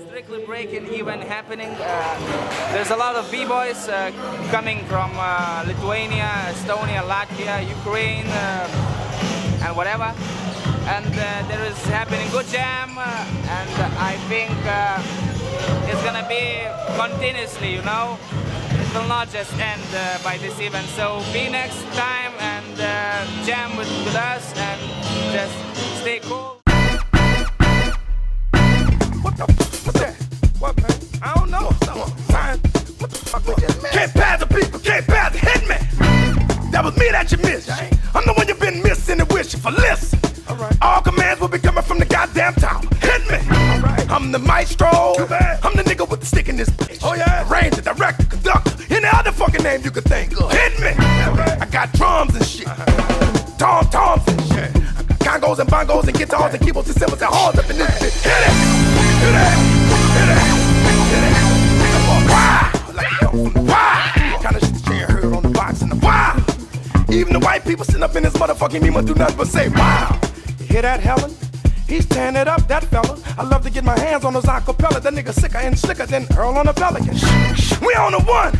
Strictly breaking event happening. There's a lot of b-boys coming from Lithuania, Estonia, Latvia, Ukraine, and whatever. And there is happening good jam, and I think it's gonna be continuously, you know. It will not just end by this event. So be next time and jam with us and just stay cool. What the fuck was that? What, man? I don't know. Fine. What the fuck was that? Can't pass the people, can't pass the hit me. That was me that you missed. I'm the one you've been missing and wishing for. Listen. All commands will be coming from the goddamn top. Hit me. I'm the maestro. I'm the nigga with the stick in this bitch. Oh yeah. Ranger, director, conductor, any other fucking name you could think of. Hit me. I got drums and shit. Tom-toms and shit. I got congos and bongos and guitars and keyboards and cymbals and horns up in this bitch. Hit it. Hit it. Hit it. Hit it. Wow. Like wow. Kind of shit that you ain't heard on the box and the wow. Even the white people sitting up in this motherfucking me must do nothing but say wow. You hear that, Helen? He's tearing it up, that fella. I love to get my hands on those acapella. That nigga sicker and slicker than Earl on a Pelican. We on the one.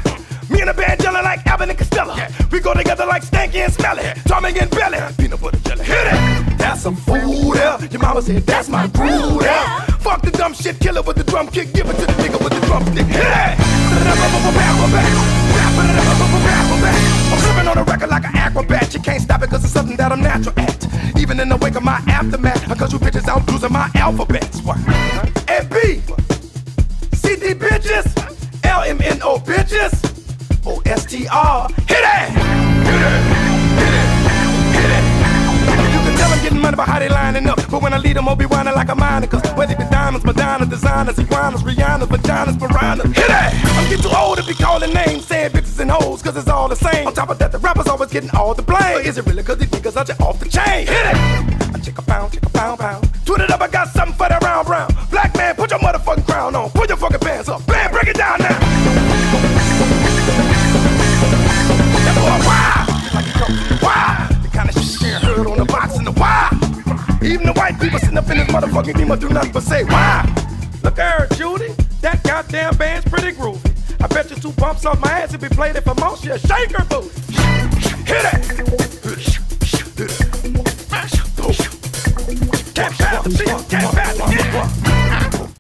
Me and the band jelly like Abbott and Costello. We go together like Stanky and Smelly. Tommy and Belly. Peanut butter jelly. Hit it. That's some food there. Your mama said that's my groove there. Fuck the dumb shit, kill it with the drum kick. Give it to the nigga with the drumstick. Hit it. I'm flipping on a record like an acrobat. You can't stop it cause it's something that I'm natural at. Even in the wake of my aftermath, cause you bitches out losing my alphabets. What? And B, CD bitches, LMNO bitches, OSTR. Hit it! Hit it! Hit it! Hit it! You can tell I'm getting money by how they lining up. But when I lead them, I'll be whining like a miner. Cause whether it be diamonds, Madonna, designers, iguanas, Rihanna's, vaginas, piranhas. Hit it! I'm getting too old to be calling names, saying bitches and hoes, cause it's all the same. On top of that, the rappers always getting all the blame. Or is it really cause these niggas are just off the chain? Hit it! I check a pound, pound. Twit it up, I got something for that round brown. Black man, put your motherfucking crown on. Put your fucking pants up. Bam, break it down now. That boy, wow! Like it comes from the wild. The kind of shit you ain't heard on the box in the wild. Even the white people sitting up in this motherfucking game do nothing but say wow. Look at her, Judy. That goddamn band's pretty groovy. I bet you 2 bumps off my ass if we played it for most. Yeah, shake her booty. Hit it. Can't pass the shit. Can't pass the shit.